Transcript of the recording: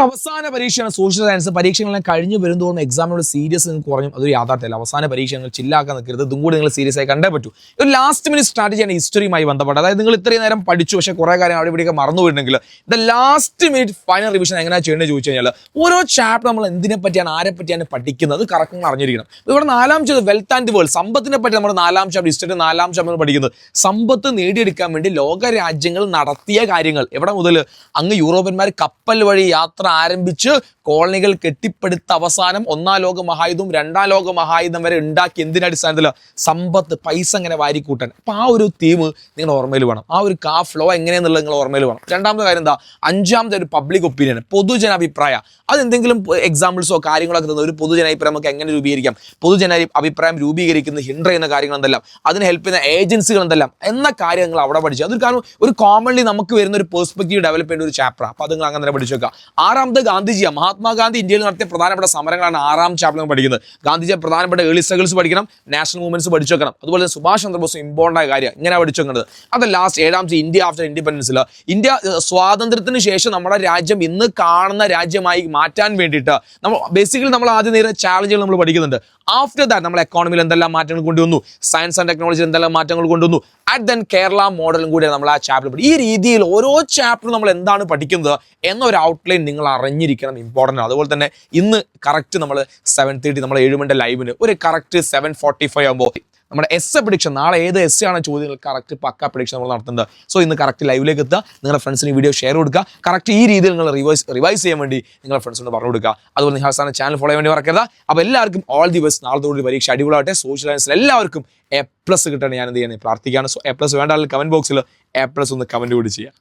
അവസാന പരീക്ഷയാണ് social science. പരീക്ഷകളെല്ലാം കഴിഞ്ഞ് വരുന്നതോറും എക്സാമിനോട് സീരിയസ് നിങ്ങൾക്ക് കുറഞ്ഞു. അതൊരു യാഥാർത്ഥ്യമല്ല. അവസാന പരീക്ഷ നിങ്ങൾ ചില്ലാക്കാൻ നിൽക്കരുത്. ഇതും കൂടി നിങ്ങൾ സീരിയസ് ആയി കണ്ടേ പറ്റൂ. ഒരു ലാസ്റ്റ് മിനിറ്റ് സ്ട്രാറ്റജിയാണ് ഹിസ്റ്ററിയുമായി ബന്ധപ്പെട്ട്. അതായത് നിങ്ങൾ ഇത്രയും നേരം പഠിച്ചു, പക്ഷേ കുറേ കാര്യം അവിടെ ഇവിടെയൊക്കെ മറന്നു പോയിട്ടുണ്ടെങ്കിൽ the last minute final revision എങ്ങനെയാണ് ചെയ്യേണ്ടത് ചോദിച്ചു കഴിഞ്ഞാൽ ഓരോ ചാപ്റ്റർ നമ്മൾ എന്തിനെ പറ്റിയാണ് ആരെ പറ്റിയാണ് പഠിക്കുന്നത് അത് കറക്റ്റ് അറിഞ്ഞിരിക്കണം. ഇവിടെ 4ാം ചാപ്റ്റർ വെൽത്ത് ആൻഡ് വേൾഡ്, സമ്പത്തിനെ പറ്റി നമ്മൾ 4ാം ചാപ്റ്റർ ഹിസ്റ്ററി 4ാം ചാപ്റ്റർ പഠിക്കുന്നത്. സമ്പത്ത് നേടിയെടുക്കാൻ വേണ്ടി ലോകരാജ്യങ്ങൾ നടത്തിയ കാര്യങ്ങൾ എവിടെ മുതൽ അങ്ങ് യൂറോപ്യന്മാർ കപ്പൽ വഴി യാത്ര ആരംഭിച്ച് കോളനികൾ കെട്ടിപ്പടുത്ത അവസാനം 1ാം ലോക മഹായുദ്ധം 2ാം ലോക മഹായുദ്ധം വരെ ഉണ്ടാക്കി. എന്തിനടിസ്ഥാനത്തിൽ? സമ്പത്ത്, പൈസ എങ്ങനെ വാരിക്കൂട്ടാൻ. അപ്പോൾ ആ ഒരു തീം നിങ്ങൾ ഓർമ്മയിൽ വേണം. ആ ഒരു ഫ്ലോ എങ്ങനെയെന്നുള്ളത് നിങ്ങൾ ഓർമ്മയിൽ വേണം. രണ്ടാമത്തെ കാര്യം എന്താ? 5ാമത്തെ ഒരു പബ്ലിക് ഒപ്പീനിയൻ, പൊതുജനാഭിപ്രായം. അതെന്തെങ്കിലും എക്സാമ്പിൾസോ കാര്യങ്ങളൊക്കെ തന്ന ഒരു പൊതുജനാഭിപ്രായം നമുക്ക് എങ്ങനെ രൂപീകരിക്കാം, പൊതുജനാഭിപ്രായം രൂപീകരിക്കുന്ന ഹിൻഡർ ചെയ്യുന്ന കാര്യങ്ങൾ എന്തെല്ലാം, അതിന് ഹെൽപ്പ് ചെയ്യുന്ന ഏജൻസികൾ എന്തെല്ലാം എന്ന കാര്യങ്ങൾ അവിടെ പഠിച്ചു. അതൊരു കാരണം ഒരു കോമൺലി നമുക്ക് വരുന്ന ഒരു പെർസ്പെക്റ്റീവ് ഡെവലപ്പ് ചെയ്യേണ്ട ഒരു ചാപ്റ്ററാണ്. അപ്പോൾ അത് നിങ്ങൾ അങ്ങനെ തന്നെ പഠിച്ചു വെക്കുക. 6ാമത് ഗാന്ധിജിയാണ്. മഹാത്മാഗാന്ധി ഇന്ത്യയിൽ നടത്തിയ പ്രധാനപ്പെട്ട സമരങ്ങളാണ് 6ാം ചാപ്റ്റർ പഠിക്കുന്നത്. ഗാന്ധിജിയെ പ്രധാനപ്പെട്ട ഏർലി സ്ട്രഗിൾസ് പഠിക്കണം, നാഷണൽ മൂവ്മെന്റ്സ് പഠിച്ചു വെക്കണം. അതുപോലെ തന്നെ സുഭാഷ് ചന്ദ്രബോസ് ഇമ്പോർട്ടൻ്റ് ആയ കാര്യം ഇങ്ങനെ പഠിച്ചു വെക്കുന്നത്. അത് ലാസ്റ്റ് 7ാമത്തെ ഇന്ത്യ ആഫ്റ്റർ ഇൻഡിപെൻഡൻസിൽ, ഇന്ത്യ സ്വാതന്ത്ര്യത്തിന് ശേഷം നമ്മുടെ രാജ്യം ഇന്ന് കാണുന്ന രാജ്യമായി മാറ്റാൻ വേണ്ടിയിട്ട് നമ്മൾ ബേസിക്കലി നമ്മൾ ആദ്യം നേരിടുന്ന ചാലഞ്ചുകൾ നമ്മൾ പഠിക്കുന്നുണ്ട്. ആഫ്റ്റർ ദാറ്റ് നമ്മൾ എക്കോണമിയിൽ എന്തെല്ലാം മാറ്റങ്ങൾ കൊണ്ടുവന്നു, സയൻസ് ആൻഡ് ടെക്നോളജിയിൽ എന്തെല്ലാം മാറ്റങ്ങൾ കൊണ്ടുവന്നു, ആറ്റ് ദെൻ കേരള മോഡലും കൂടിയാണ് നമ്മൾ ആ ചാപ്റ്റർ പഠിക്കും. ഈ രീതിയിൽ ഓരോ ചാപ്റ്ററും നമ്മൾ എന്താണ് പഠിക്കുന്നത് എന്നൊരു ഔട്ട്ലൈൻ നിങ്ങൾ അറിഞ്ഞിരിക്കണം, ഇമ്പോർട്ടൻ്റ്. അതുപോലെ തന്നെ ഇന്ന് കറക്റ്റ് നമ്മൾ 7:30 നമ്മൾ 7 മണിൻ്റെ ലൈവിന് ഒരു കറക്റ്റ് 7:45 ആകുമ്പോൾ നമ്മുടെ പ്രഡിക്ഷൻ, നാളെ ഏത് ആണ് ചോദ്യങ്ങൾ കറക്റ്റ് പക്ക പ്രഡിക്ഷൻ നമ്മൾ നടത്തുന്നത്. സോ ഇന്ന് കറക്റ്റ് ലൈവിലേക്ക് എത്തുക, നിങ്ങളുടെ ഫ്രണ്ട്സിന് വീഡിയോ ഷെയർ കൊടുക്കുക, കറക്റ്റ് ഈ രീതിയിൽ നിങ്ങൾ റിവൈസ് ചെയ്യാൻ വേണ്ടി നിങ്ങളുടെ ഫ്രണ്ട്സിനോട് പറഞ്ഞു കൊടുക്കുക. അതുപോലെ നിങ്ങൾ അവസാനം ചാനൽ ഫോളോ ചെയ്യാൻ വേണ്ടി മറക്കരുത്. അപ്പോൾ എല്ലാവർക്കും ഓൾ ദി ബെസ്റ്റ്. നാളത്തോടെ പരീക്ഷ അടിപൊളിയാവട്ടെ. സോഷ്യൽ സയൻസിൽ എല്ലാവർക്കും A+ കിട്ടണം ഞാൻ എന്ത് ചെയ്യുന്നത് പ്രാർത്ഥിക്കുകയാണ്. സോ A+ വേണ്ട കമന്റ് ബോക്സിൽ A+ ഒന്ന് കമന്റ് കൂടി ചെയ്യുക.